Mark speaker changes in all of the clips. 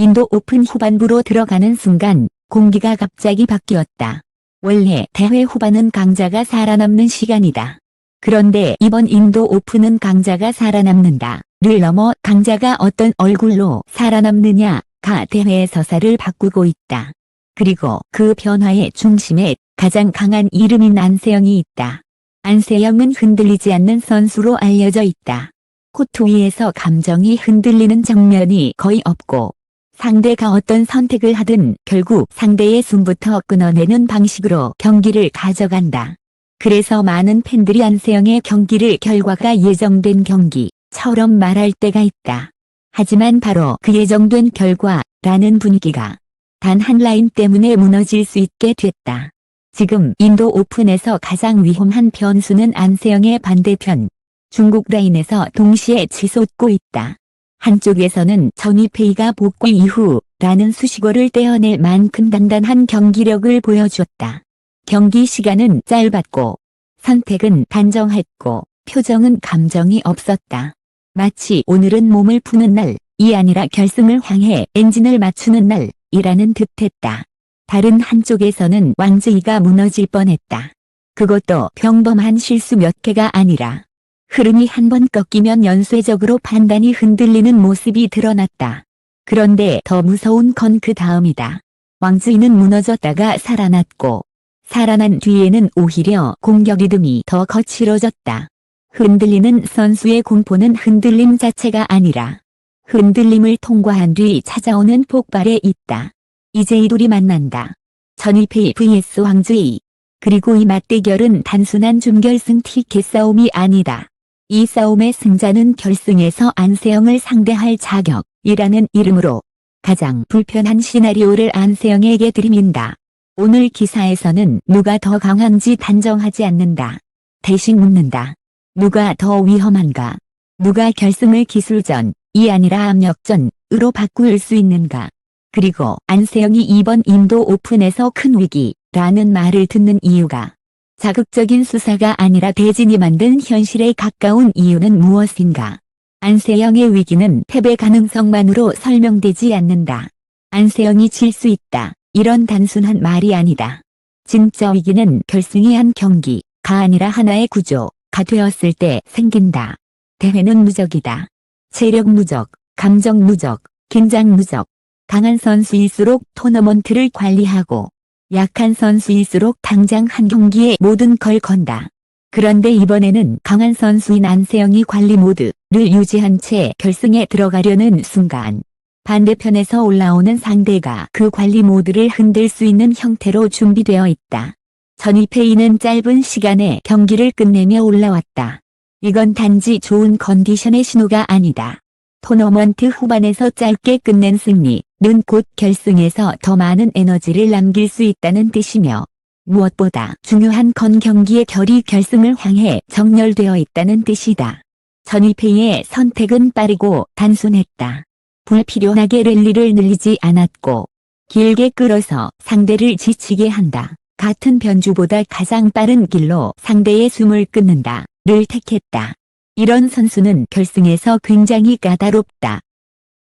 Speaker 1: 인도 오픈 후반부로 들어가는 순간 공기가 갑자기 바뀌었다. 원래 대회 후반은 강자가 살아남는 시간이다. 그런데 이번 인도 오픈은 강자가 살아남는다를 넘어 강자가 어떤 얼굴로 살아남느냐가 대회의 서사를 바꾸고 있다. 그리고 그 변화의 중심에 가장 강한 이름인 안세영이 있다. 안세영은 흔들리지 않는 선수로 알려져 있다. 코트 위에서 감정이 흔들리는 장면이 거의 없고 상대가 어떤 선택을 하든 결국 상대의 숨부터 끊어내는 방식으로 경기를 가져간다. 그래서 많은 팬들이 안세영의 경기를 결과가 예정된 경기처럼 말할 때가 있다. 하지만 바로 그 예정된 결과라는 분위기가 단 한 라인 때문에 무너질 수 있게 됐다. 지금 인도 오픈에서 가장 위험한 변수는 안세영의 반대편 중국 라인에서 동시에 치솟고 있다. 한쪽에서는 전위페이가 복귀 이후라는 수식어를 떼어낼 만큼 단단한 경기력을 보여줬다. 경기 시간은 짧았고 선택은 단정했고 표정은 감정이 없었다. 마치 오늘은 몸을 푸는 날이 아니라 결승을 향해 엔진을 맞추는 날이라는 듯했다. 다른 한쪽에서는 왕즈이가 무너질 뻔했다. 그것도 평범한 실수 몇 개가 아니라 흐름이 한번 꺾이면 연쇄적으로 판단이 흔들리는 모습이 드러났다. 그런데 더 무서운 건 그 다음이다. 왕즈이는 무너졌다가 살아났고 살아난 뒤에는 오히려 공격 리듬이 더 거칠어졌다. 흔들리는 선수의 공포는 흔들림 자체가 아니라 흔들림을 통과한 뒤 찾아오는 폭발에 있다. 이제 이 둘이 만난다. 전위페이 vs 왕즈이. 그리고 이 맞대결은 단순한 준결승 티켓 싸움이 아니다. 이 싸움의 승자는 결승에서 안세영을 상대할 자격이라는 이름으로 가장 불편한 시나리오를 안세영에게 들이민다. 오늘 기사에서는 누가 더 강한지 단정하지 않는다. 대신 묻는다. 누가 더 위험한가? 누가 결승을 기술전이 아니라 압력전으로 바꿀 수 있는가? 그리고 안세영이 이번 인도 오픈에서 큰 위기라는 말을 듣는 이유가 자극적인 수사가 아니라 대진이 만든 현실에 가까운 이유는 무엇인가? 안세영의 위기는 패배 가능성만으로 설명되지 않는다. 안세영이 질 수 있다. 이런 단순한 말이 아니다. 진짜 위기는 결승이 한 경기가 아니라 하나의 구조가 되었을 때 생긴다. 대회는 무적이다. 체력 무적, 감정 무적, 긴장 무적. 강한 선수일수록 토너먼트를 관리하고 약한 선수일수록 당장 한 경기에 모든 걸 건다. 그런데 이번에는 강한 선수인 안세영이 관리 모드를 유지한 채 결승에 들어가려는 순간 반대편에서 올라오는 상대가 그 관리 모드를 흔들 수 있는 형태로 준비되어 있다. 전위페이는 짧은 시간에 경기를 끝내며 올라왔다. 이건 단지 좋은 컨디션의 신호가 아니다. 토너먼트 후반에서 짧게 끝낸 승리는 곧 결승에서 더 많은 에너지를 남길 수 있다는 뜻이며 무엇보다 중요한 건 경기의 결이 결승을 향해 정렬되어 있다는 뜻이다. 전위페이의 선택은 빠르고 단순했다. 불필요하게 랠리를 늘리지 않았고 길게 끌어서 상대를 지치게 한다. 같은 변주보다 가장 빠른 길로 상대의 숨을 끊는다를 택했다. 이런 선수는 결승에서 굉장히 까다롭다.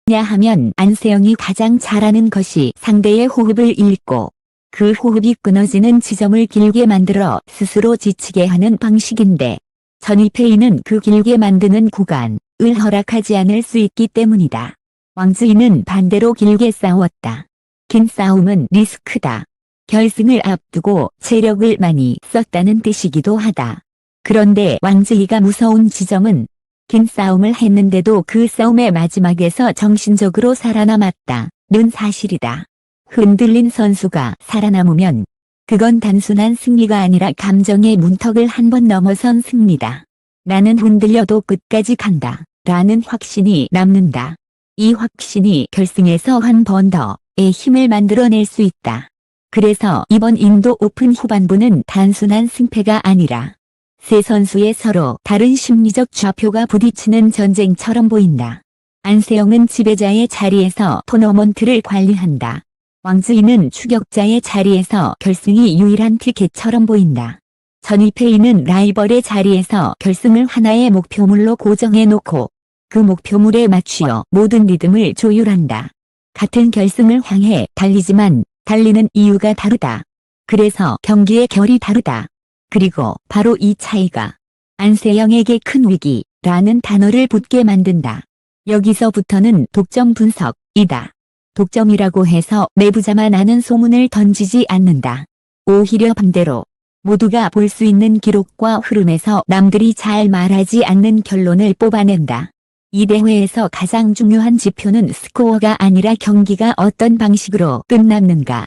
Speaker 1: 냐 하면 안세영이 가장 잘하는 것이 상대의 호흡을 읽고 그 호흡이 끊어지는 지점을 길게 만들어 스스로 지치게 하는 방식인데 전위페이는 그 길게 만드는 구간을 허락하지 않을 수 있기 때문이다. 왕즈이는 반대로 길게 싸웠다. 긴 싸움은 리스크다. 결승을 앞두고 체력을 많이 썼다는 뜻이기도 하다. 그런데 왕즈이가 무서운 지점은 긴 싸움을 했는데도 그 싸움의 마지막에서 정신적으로 살아남았다는 사실이다. 흔들린 선수가 살아남으면 그건 단순한 승리가 아니라 감정의 문턱을 한번 넘어선 승리다. 나는 흔들려도 끝까지 간다. 라는 확신이 남는다. 이 확신이 결승에서 한 번 더의 힘을 만들어낼 수 있다. 그래서 이번 인도 오픈 후반부는 단순한 승패가 아니라 세 선수의 서로 다른 심리적 좌표가 부딪히는 전쟁처럼 보인다. 안세영은 지배자의 자리에서 토너먼트를 관리한다. 왕즈이는 추격자의 자리에서 결승이 유일한 티켓처럼 보인다. 전위페이는 라이벌의 자리에서 결승을 하나의 목표물로 고정해놓고 그 목표물에 맞추어 모든 리듬을 조율한다. 같은 결승을 향해 달리지만 달리는 이유가 다르다. 그래서 경기의 결이 다르다. 그리고 바로 이 차이가 안세영에게 큰 위기라는 단어를 붙게 만든다. 여기서부터는 독점 분석이다. 독점이라고 해서 내부자만 아는 소문을 던지지 않는다. 오히려 반대로 모두가 볼 수 있는 기록과 흐름에서 남들이 잘 말하지 않는 결론을 뽑아낸다. 이 대회에서 가장 중요한 지표는 스코어가 아니라 경기가 어떤 방식으로 끝났는가,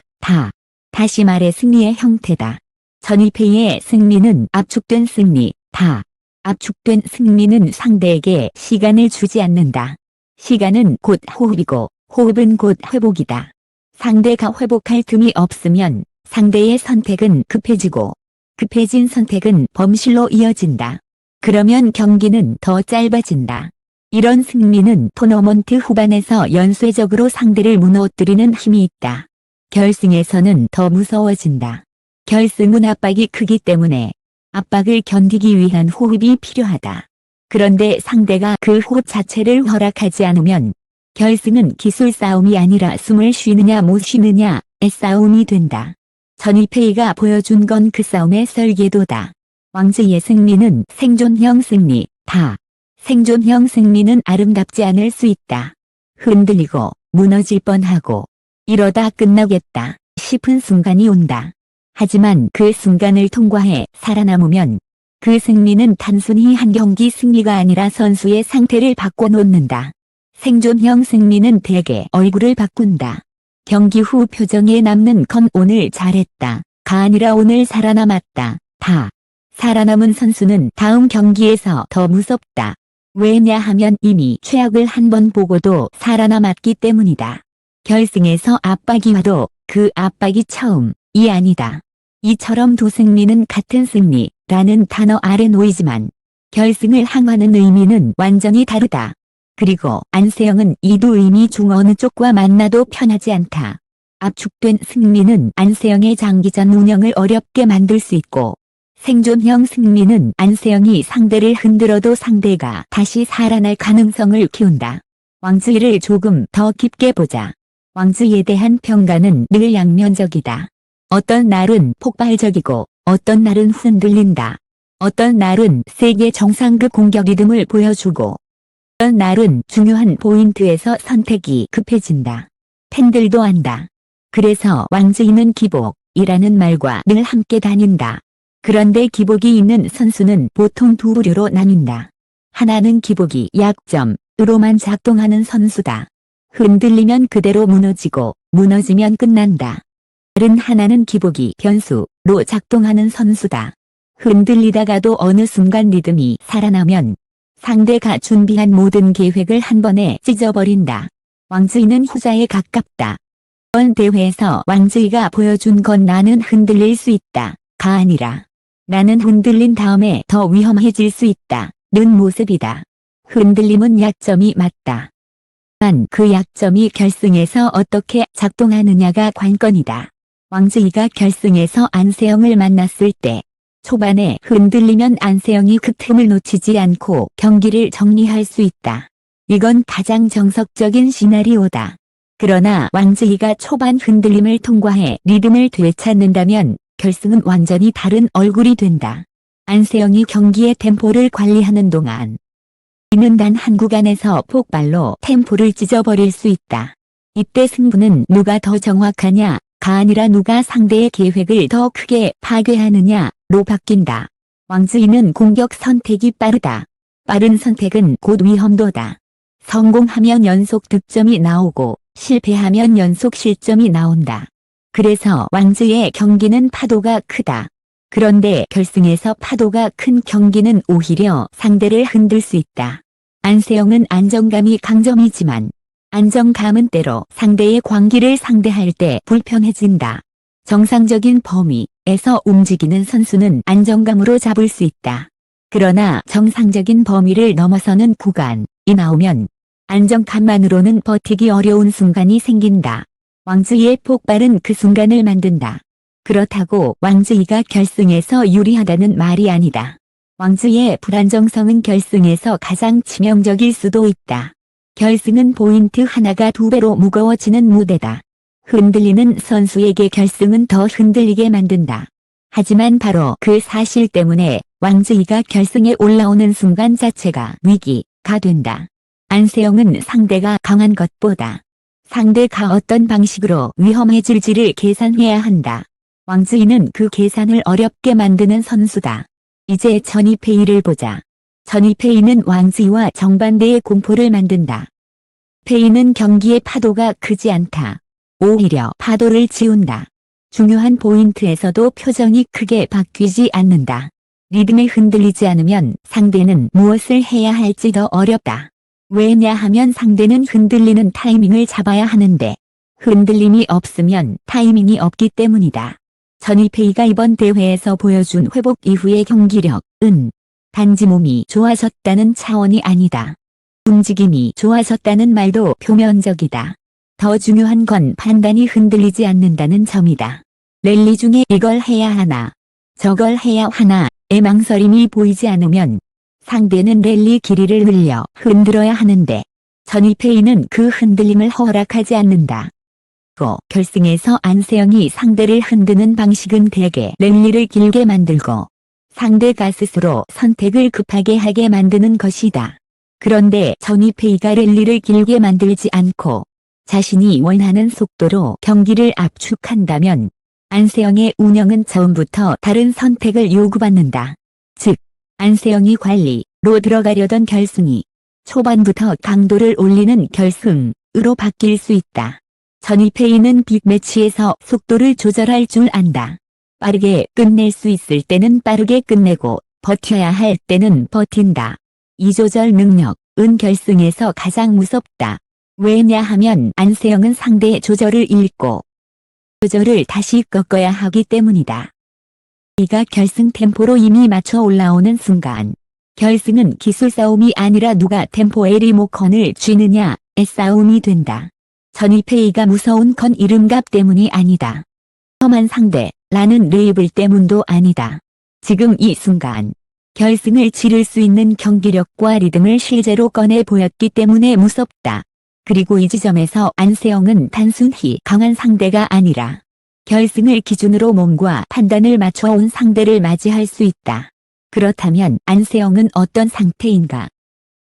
Speaker 1: 다시 말해 승리의 형태다. 전일패의 승리는 압축된 승리, 압축된 승리는 상대에게 시간을 주지 않는다. 시간은 곧 호흡이고 호흡은 곧 회복이다. 상대가 회복할 틈이 없으면 상대의 선택은 급해지고 급해진 선택은 범실로 이어진다. 그러면 경기는 더 짧아진다. 이런 승리는 토너먼트 후반에서 연쇄적으로 상대를 무너뜨리는 힘이 있다. 결승에서는 더 무서워진다. 결승은 압박이 크기 때문에 압박을 견디기 위한 호흡이 필요하다. 그런데 상대가 그 호흡 자체를 허락하지 않으면 결승은 기술 싸움이 아니라 숨을 쉬느냐 못 쉬느냐의 싸움이 된다. 전일패이가 보여준 건 그 싸움의 설계도다. 왕즈의 승리는 생존형 승리다. 생존형 승리는 아름답지 않을 수 있다. 흔들리고 무너질 뻔하고 이러다 끝나겠다 싶은 순간이 온다. 하지만 그 순간을 통과해 살아남으면 그 승리는 단순히 한 경기 승리가 아니라 선수의 상태를 바꿔놓는다. 생존형 승리는 대개 얼굴을 바꾼다. 경기 후 표정에 남는 건 오늘 잘했다가 아니라 오늘 살아남았다. 살아남은 선수는 다음 경기에서 더 무섭다. 왜냐하면 이미 최악을 한 번 보고도 살아남았기 때문이다. 결승에서 압박이 와도 그 압박이 처음이 아니다. 이처럼 두 승리는 같은 승리라는 단어 아래 놓이지만 결승을 향하는 의미는 완전히 다르다. 그리고 안세영은 이 두 의미 중 어느 쪽과 만나도 편하지 않다. 압축된 승리는 안세영의 장기전 운영을 어렵게 만들 수 있고 생존형 승리는 안세영이 상대를 흔들어도 상대가 다시 살아날 가능성을 키운다. 왕즈이를 조금 더 깊게 보자. 왕즈이에 대한 평가는 늘 양면적이다. 어떤 날은 폭발적이고 어떤 날은 흔들린다. 어떤 날은 세계 정상급 공격 리듬을 보여주고 어떤 날은 중요한 포인트에서 선택이 급해진다. 팬들도 안다. 그래서 왕즈이는 기복이라는 말과 늘 함께 다닌다. 그런데 기복이 있는 선수는 보통 두 부류로 나뉜다. 하나는 기복이 약점으로만 작동하는 선수다. 흔들리면 그대로 무너지고 무너지면 끝난다. 다른 하나는 기복이 변수로 작동하는 선수다. 흔들리다가도 어느 순간 리듬이 살아나면 상대가 준비한 모든 계획을 한 번에 찢어버린다. 왕즈이는 후자에 가깝다. 이번 대회에서 왕즈이가 보여준 건 나는 흔들릴 수 있다가 아니라 나는 흔들린 다음에 더 위험해질 수 있다는 모습이다. 흔들림은 약점이 맞다. 단 그 약점이 결승에서 어떻게 작동하느냐가 관건이다. 왕즈이가 결승에서 안세영을 만났을 때 초반에 흔들리면 안세영이 그 틈을 놓치지 않고 경기를 정리할 수 있다. 이건 가장 정석적인 시나리오다. 그러나 왕즈이가 초반 흔들림을 통과해 리듬을 되찾는다면 결승은 완전히 다른 얼굴이 된다. 안세영이 경기의 템포를 관리하는 동안 이는 단 한 구간에서 폭발로 템포를 찢어버릴 수 있다. 이때 승부는 누가 더 정확하냐가 아니라 누가 상대의 계획을 더 크게 파괴하느냐로 바뀐다. 왕즈이는 공격 선택이 빠르다. 빠른 선택은 곧 위험도다. 성공하면 연속 득점이 나오고 실패하면 연속 실점이 나온다. 그래서 왕즈의 경기는 파도가 크다. 그런데 결승에서 파도가 큰 경기는 오히려 상대를 흔들 수 있다. 안세영은 안정감이 강점이지만 안정감은 때로 상대의 광기를 상대할 때 불편해진다. 정상적인 범위에서 움직이는 선수는 안정감으로 잡을 수 있다. 그러나 정상적인 범위를 넘어서는 구간이 나오면 안정감만으로는 버티기 어려운 순간이 생긴다. 왕즈이의 폭발은 그 순간을 만든다. 그렇다고 왕즈이가 결승에서 유리하다는 말이 아니다. 왕즈이의 불안정성은 결승에서 가장 치명적일 수도 있다. 결승은 포인트 하나가 2배로 무거워지는 무대다. 흔들리는 선수에게 결승은 더 흔들리게 만든다. 하지만 바로 그 사실 때문에 왕즈이가 결승에 올라오는 순간 자체가 위기가 된다. 안세영은 상대가 강한 것보다 상대가 어떤 방식으로 위험해질지를 계산해야 한다. 왕즈이는 그 계산을 어렵게 만드는 선수다. 이제 전이페이를 보자. 전이페이는 왕즈이와 정반대의 공포를 만든다. 페이는 경기의 파도가 크지 않다. 오히려 파도를 지운다. 중요한 포인트에서도 표정이 크게 바뀌지 않는다. 리듬에 흔들리지 않으면 상대는 무엇을 해야 할지 더 어렵다. 왜냐하면 상대는 흔들리는 타이밍을 잡아야 하는데 흔들림이 없으면 타이밍이 없기 때문이다. 전이페이가 이번 대회에서 보여준 회복 이후의 경기력은 단지 몸이 좋아졌다는 차원이 아니다. 움직임이 좋아졌다는 말도 표면적이다. 더 중요한 건 판단이 흔들리지 않는다는 점이다. 랠리 중에 이걸 해야 하나, 저걸 해야 하나의 망설임이 보이지 않으면 상대는 랠리 길이를 늘려 흔들어야 하는데 전이페이는 그 흔들림을 허락하지 않는다. 결승에서 안세영이 상대를 흔드는 방식은 대개 랠리를 길게 만들고 상대가 스스로 선택을 급하게 하게 만드는 것이다. 그런데 전이페이가 랠리를 길게 만들지 않고 자신이 원하는 속도로 경기를 압축한다면 안세영의 운영은 처음부터 다른 선택을 요구받는다. 즉, 안세영이 관리로 들어가려던 결승이 초반부터 강도를 올리는 결승으로 바뀔 수 있다. 전이페이는 빅매치에서 속도를 조절할 줄 안다. 빠르게 끝낼 수 있을 때는 빠르게 끝내고 버텨야 할 때는 버틴다. 이 조절 능력은 결승에서 가장 무섭다. 왜냐하면 안세영은 상대의 조절을 읽고 조절을 다시 꺾어야 하기 때문이다. 이가 결승 템포로 이미 맞춰 올라오는 순간 결승은 기술 싸움이 아니라 누가 템포의 리모컨을 쥐느냐의 싸움이 된다. 전이페이가 무서운 건 이름값 때문이 아니다. 험한 상대라는 레이블 때문도 아니다. 지금 이 순간 결승을 치를 수 있는 경기력과 리듬을 실제로 꺼내 보였기 때문에 무섭다. 그리고 이 지점에서 안세영은 단순히 강한 상대가 아니라 결승을 기준으로 몸과 판단을 맞춰온 상대를 맞이할 수 있다. 그렇다면 안세영은 어떤 상태인가?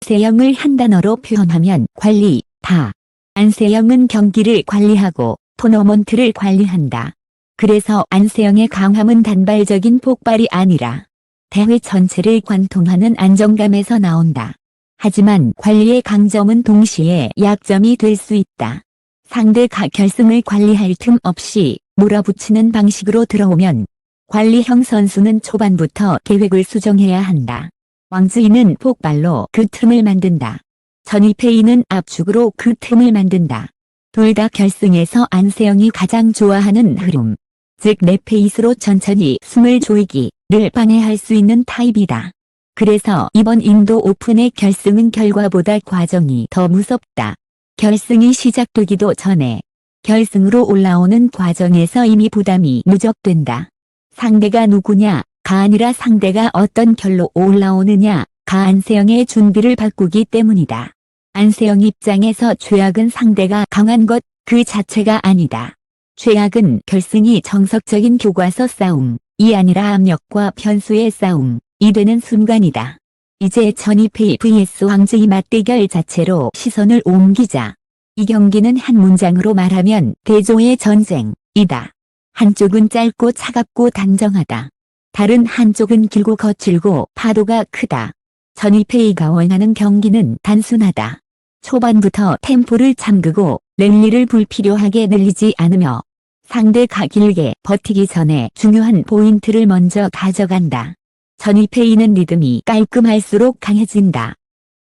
Speaker 1: 안세영을 한 단어로 표현하면 관리다. 안세영은 경기를 관리하고 토너먼트를 관리한다. 그래서 안세영의 강함은 단발적인 폭발이 아니라 대회 전체를 관통하는 안정감에서 나온다. 하지만 관리의 강점은 동시에 약점이 될 수 있다. 상대가 결승을 관리할 틈 없이 몰아붙이는 방식으로 들어오면 관리형 선수는 초반부터 계획을 수정해야 한다. 왕즈이는 폭발로 그 틈을 만든다. 전이페이는 압축으로 그 틈을 만든다. 둘 다 결승에서 안세영이 가장 좋아하는 흐름, 즉 내 페이스로 천천히 숨을 조이기를 방해할 수 있는 타입이다. 그래서 이번 인도 오픈의 결승은 결과보다 과정이 더 무섭다. 결승이 시작되기도 전에 결승으로 올라오는 과정에서 이미 부담이 누적된다. 상대가 누구냐가 아니라 상대가 어떤 결로 올라오느냐가 안세영의 준비를 바꾸기 때문이다. 안세영 입장에서 최악은 상대가 강한 것 그 자체가 아니다. 최악은 결승이 정석적인 교과서 싸움이 아니라 압력과 변수의 싸움이 되는 순간이다. 이제 전이페이 vs 왕즈이 맞대결 자체로 시선을 옮기자. 이 경기는 한 문장으로 말하면 대조의 전쟁이다. 한쪽은 짧고 차갑고 단정하다. 다른 한쪽은 길고 거칠고 파도가 크다. 전이페이가 원하는 경기는 단순하다. 초반부터 템포를 잠그고 랠리를 불필요하게 늘리지 않으며 상대가 길게 버티기 전에 중요한 포인트를 먼저 가져간다. 전이페이는 리듬이 깔끔할수록 강해진다.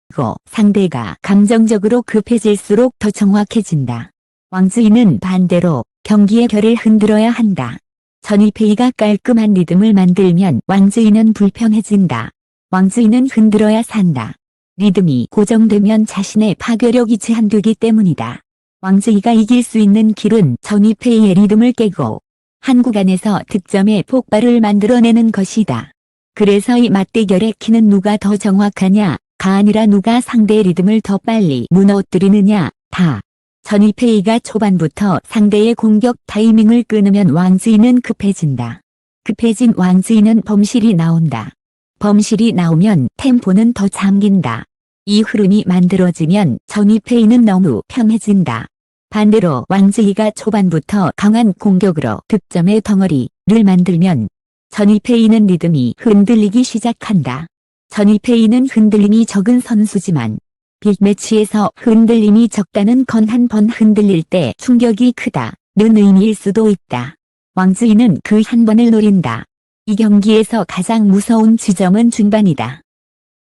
Speaker 1: 그리고 상대가 감정적으로 급해질수록 더 정확해진다. 왕즈이는 반대로 경기의 결을 흔들어야 한다. 전이페이가 깔끔한 리듬을 만들면 왕즈이는 불편해진다. 왕즈이는 흔들어야 산다. 리듬이 고정되면 자신의 파괴력이 제한되기 때문이다. 왕즈이가 이길 수 있는 길은 전이페이의 리듬을 깨고 한 구간에서 득점의 폭발을 만들어내는 것이다. 그래서 이 맞대결의 키는 누가 더 정확하냐 아니라 누가 상대의 리듬을 더 빨리 무너뜨리느냐, 다. 전위페이가 초반부터 상대의 공격 타이밍을 끊으면 왕즈이는 급해진다. 급해진 왕즈이는 범실이 나온다. 범실이 나오면 템포는 더 잠긴다. 이 흐름이 만들어지면 전위페이는 너무 편해진다. 반대로 왕즈이가 초반부터 강한 공격으로 득점의 덩어리를 만들면 전위페이는 리듬이 흔들리기 시작한다. 전위페이는 흔들림이 적은 선수지만 빅매치에서 흔들림이 적다는 건 한 번 흔들릴 때 충격이 크다는 의미일 수도 있다. 왕즈이는 그 한 번을 노린다. 이 경기에서 가장 무서운 지점은 중반이다.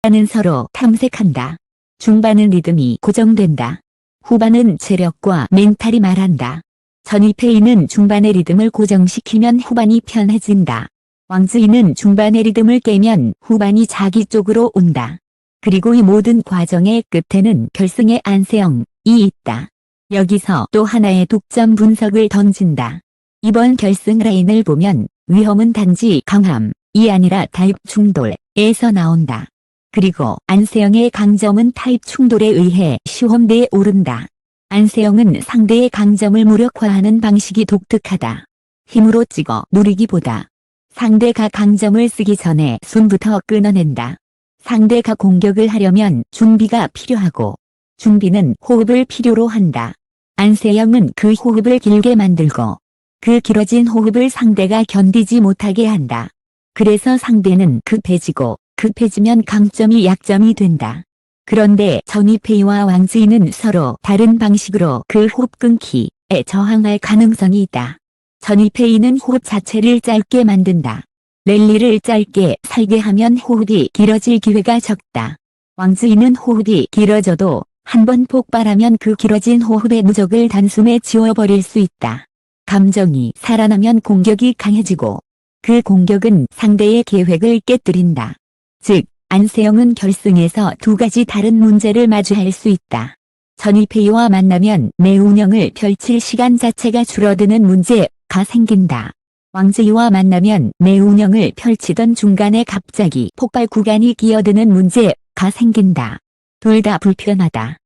Speaker 1: 후반은 서로 탐색한다. 중반은 리듬이 고정된다. 후반은 체력과 멘탈이 말한다. 전위페이는 중반의 리듬을 고정시키면 후반이 편해진다. 왕즈이는 중반의 리듬을 깨면 후반이 자기 쪽으로 온다. 그리고 이 모든 과정의 끝에는 결승의 안세영이 있다. 여기서 또 하나의 독점 분석을 던진다. 이번 결승 라인을 보면 위험은 단지 강함이 아니라 타입 충돌에서 나온다. 그리고 안세영의 강점은 타입 충돌에 의해 시험대에 오른다. 안세영은 상대의 강점을 무력화하는 방식이 독특하다. 힘으로 찍어 누리기보다 상대가 강점을 쓰기 전에 손부터 끊어낸다. 상대가 공격을 하려면 준비가 필요하고 준비는 호흡을 필요로 한다. 안세영은 그 호흡을 길게 만들고 그 길어진 호흡을 상대가 견디지 못하게 한다. 그래서 상대는 급해지고 급해지면 강점이 약점이 된다. 그런데 전위페이와 왕즈이는 서로 다른 방식으로 그 호흡 끊기에 저항할 가능성이 있다. 전위페이는 호흡 자체를 짧게 만든다. 랠리를 짧게 살게 하면 호흡이 길어질 기회가 적다. 왕즈이는 호흡이 길어져도 한 번 폭발하면 그 길어진 호흡의 누적을 단숨에 지워버릴 수 있다. 감정이 살아나면 공격이 강해지고 그 공격은 상대의 계획을 깨뜨린다. 즉, 안세영은 결승에서 두 가지 다른 문제를 마주할 수 있다. 전위페이와 만나면 내 운영을 펼칠 시간 자체가 줄어드는 문제가 생긴다. 왕즈이와 만나면 내 운영을 펼치던 중간에 갑자기 폭발 구간이 끼어드는 문제가 생긴다. 둘 다 불편하다.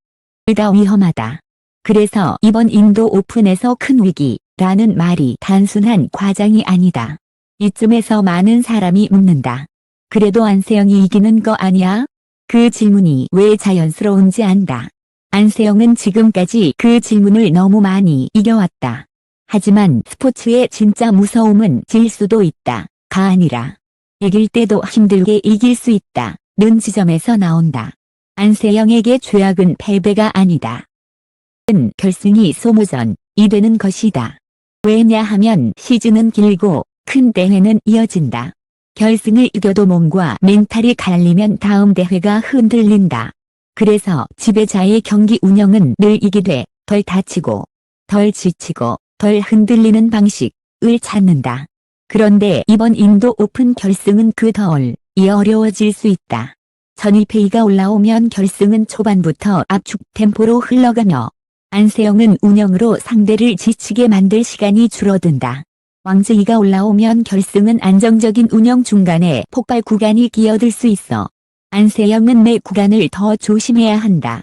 Speaker 1: 둘 다 위험하다. 그래서 이번 인도 오픈에서 큰 위기라는 말이 단순한 과장이 아니다. 이쯤에서 많은 사람이 묻는다. 그래도 안세영이 이기는 거 아니야? 그 질문이 왜 자연스러운지 안다. 안세영은 지금까지 그 질문을 너무 많이 이겨왔다. 하지만 스포츠의 진짜 무서움은 질 수도 있다가 아니라 이길 때도 힘들게 이길 수 있다는 지점에서 나온다. 안세영에게 최악은 패배가 아니다. 결승이 소모전이 되는 것이다. 왜냐하면 시즌은 길고 큰 대회는 이어진다. 결승을 이겨도 몸과 멘탈이 갈리면 다음 대회가 흔들린다. 그래서 지배자의 경기 운영은 늘 이기되 덜 다치고 덜 지치고 덜 흔들리는 방식을 찾는다. 그런데 이번 인도 오픈 결승은 그 덜이 어려워질 수 있다. 전위페이가 올라오면 결승은 초반부터 압축 템포로 흘러가며 안세영은 운영으로 상대를 지치게 만들 시간이 줄어든다. 왕즈이가 올라오면 결승은 안정적인 운영 중간에 폭발 구간이 끼어들 수 있어 안세영은 매 구간을 더 조심해야 한다.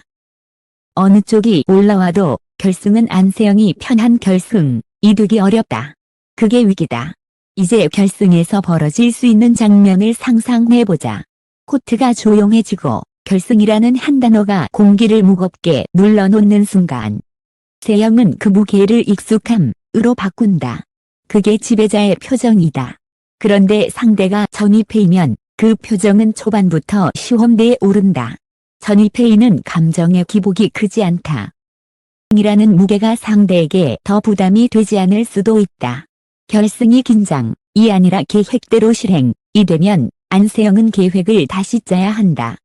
Speaker 1: 어느 쪽이 올라와도 결승은 안세영이 편한 결승이 되기 어렵다. 그게 위기다. 이제 결승에서 벌어질 수 있는 장면을 상상해보자. 코트가 조용해지고 결승이라는 한 단어가 공기를 무겁게 눌러놓는 순간 세영은 그 무게를 익숙함으로 바꾼다. 그게 지배자의 표정이다. 그런데 상대가 전위페이면 그 표정은 초반부터 시험대에 오른다. 전위페이는 감정의 기복이 크지 않다. 이라는 무게가 상대에게 더 부담이 되지 않을 수도 있다. 결승이 긴장이 아니라 계획대로 실행이 되면 안세영은 계획을 다시 짜야 한다.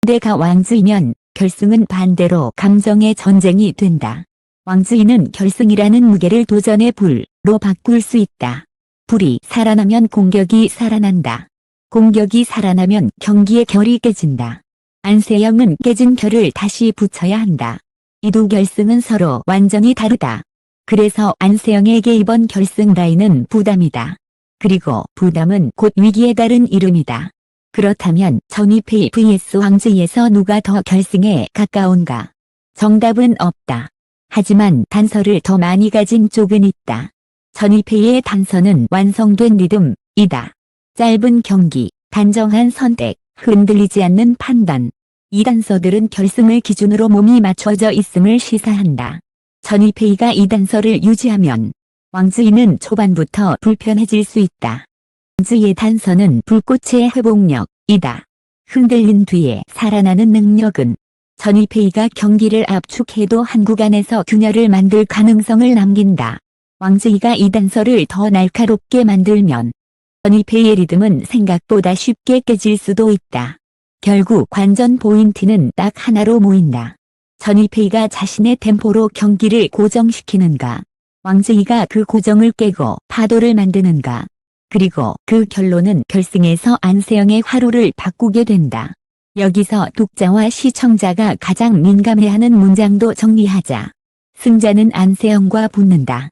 Speaker 1: 상대가 왕즈이면 결승은 반대로 감정의 전쟁이 된다. 왕즈이는 결승이라는 무게를 도전의 불로 바꿀 수 있다. 불이 살아나면 공격이 살아난다. 공격이 살아나면 경기의 결이 깨진다. 안세영은 깨진 결을 다시 붙여야 한다. 이 두 결승은 서로 완전히 다르다. 그래서 안세영에게 이번 결승 라인은 부담이다. 그리고 부담은 곧 위기에 따른 이름이다. 그렇다면 전위페이 vs 왕즈이에서 누가 더 결승에 가까운가? 정답은 없다. 하지만 단서를 더 많이 가진 쪽은 있다. 전위페이의 단서는 완성된 리듬이다. 짧은 경기, 단정한 선택, 흔들리지 않는 판단. 이 단서들은 결승을 기준으로 몸이 맞춰져 있음을 시사한다. 전위페이가 이 단서를 유지하면 왕즈이는 초반부터 불편해질 수 있다. 왕즈이의 단서는 불꽃의 회복력이다. 흔들린 뒤에 살아나는 능력은 전위페이가 경기를 압축해도 한 구간에서 균열을 만들 가능성을 남긴다. 왕즈이가 이 단서를 더 날카롭게 만들면 전위페이의 리듬은 생각보다 쉽게 깨질 수도 있다. 결국 관전 포인트는 딱 하나로 모인다. 전위페이가 자신의 템포로 경기를 고정시키는가, 왕즈이가 그 고정을 깨고 파도를 만드는가. 그리고 그 결론은 결승에서 안세영의 하루를 바꾸게 된다. 여기서 독자와 시청자가 가장 민감해하는 문장도 정리하자. 승자는 안세영과 붙는다.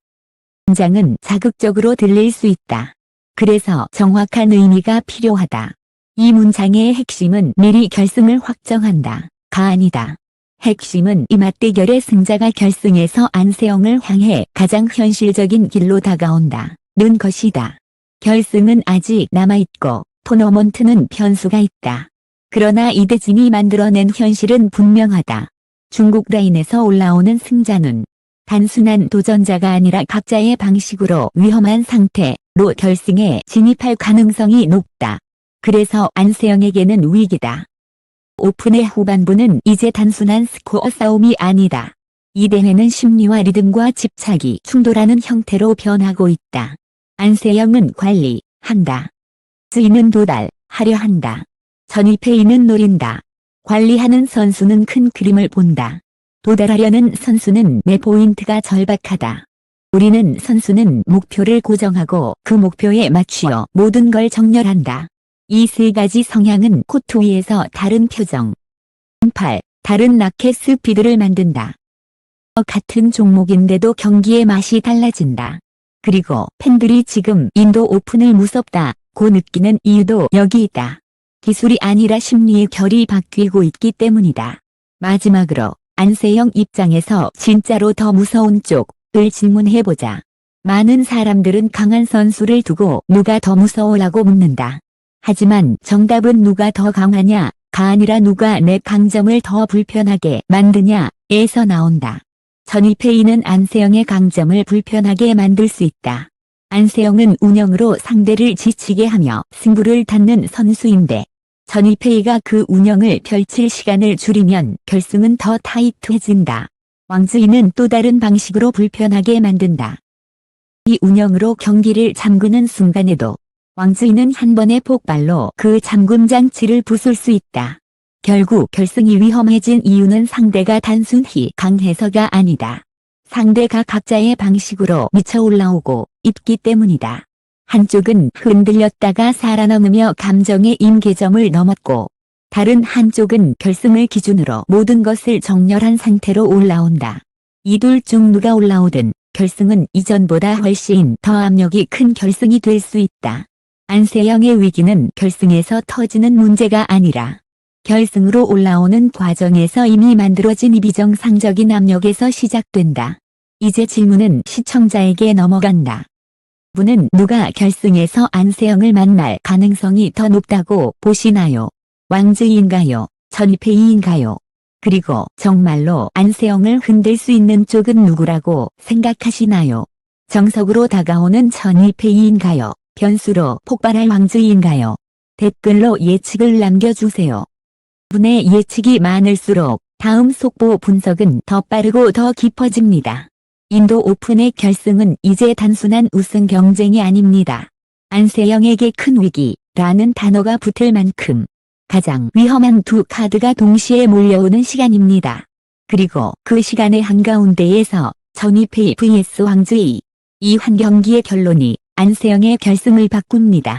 Speaker 1: 문장은 자극적으로 들릴 수 있다. 그래서 정확한 의미가 필요하다. 이 문장의 핵심은 미리 결승을 확정한다. 가 아니다. 핵심은 이 맞대결의 승자가 결승에서 안세영을 향해 가장 현실적인 길로 다가온다. 는 것이다. 결승은 아직 남아있고 토너먼트는 변수가 있다. 그러나 이대진이 만들어낸 현실은 분명하다. 중국 라인에서 올라오는 승자는 단순한 도전자가 아니라 각자의 방식으로 위험한 상태로 결승에 진입할 가능성이 높다. 그래서 안세영에게는 위기다. 오픈의 후반부는 이제 단순한 스코어 싸움이 아니다. 이 대회는 심리와 리듬과 집착이 충돌하는 형태로 변하고 있다. 안세영은 관리한다. 즈이는 도달하려 한다. 전위페이는 노린다. 관리하는 선수는 큰 그림을 본다. 도달하려는 선수는 매 포인트가 절박하다. 우리는 선수는 목표를 고정하고 그 목표에 맞추어 모든 걸 정렬한다. 이 세 가지 성향은 코트 위에서 다른 표정, 다른 라켓 스피드를 만든다. 같은 종목인데도 경기의 맛이 달라진다. 그리고 팬들이 지금 인도 오픈을 무섭다고 느끼는 이유도 여기 있다. 기술이 아니라 심리의 결이 바뀌고 있기 때문이다. 마지막으로 안세영 입장에서 진짜로 더 무서운 쪽을 질문해보자. 많은 사람들은 강한 선수를 두고 누가 더 무서워라고 묻는다. 하지만 정답은 누가 더 강하냐가 아니라 누가 내 강점을 더 불편하게 만드냐에서 나온다. 전위페이는 안세영의 강점을 불편하게 만들 수 있다. 안세영은 운영으로 상대를 지치게 하며 승부를 닫는 선수인데 전위페이가 그 운영을 펼칠 시간을 줄이면 결승은 더 타이트해진다. 왕즈이는 또 다른 방식으로 불편하게 만든다. 이 운영으로 경기를 잠그는 순간에도 왕즈이는 한 번의 폭발로 그 잠금 장치를 부술 수 있다. 결국 결승이 위험해진 이유는 상대가 단순히 강해서가 아니다. 상대가 각자의 방식으로 미쳐 올라오고 있기 때문이다. 한쪽은 흔들렸다가 살아남으며 감정의 임계점을 넘었고 다른 한쪽은 결승을 기준으로 모든 것을 정렬한 상태로 올라온다. 이 둘 중 누가 올라오든 결승은 이전보다 훨씬 더 압력이 큰 결승이 될 수 있다. 안세영의 위기는 결승에서 터지는 문제가 아니라 결승으로 올라오는 과정에서 이미 만들어진 이 비정상적인 압력에서 시작된다. 이제 질문은 시청자에게 넘어간다. 분은 누가 결승에서 안세영을 만날 가능성이 더 높다고 보시나요? 왕즈이인가요? 전위페이인가요? 그리고 정말로 안세영을 흔들 수 있는 쪽은 누구라고 생각하시나요? 정석으로 다가오는 전위페이인가요? 변수로 폭발할 왕즈이인가요? 댓글로 예측을 남겨주세요. 분의 예측이 많을수록 다음 속보 분석은 더 빠르고 더 깊어집니다. 인도 오픈의 결승은 이제 단순한 우승 경쟁이 아닙니다. 안세영에게 큰 위기라는 단어가 붙을 만큼 가장 위험한 두 카드가 동시에 몰려오는 시간입니다. 그리고 그 시간의 한가운데에서 전위페이 vs 왕즈이. 이 한 경기의 결론이 안세영의 결승을 바꿉니다.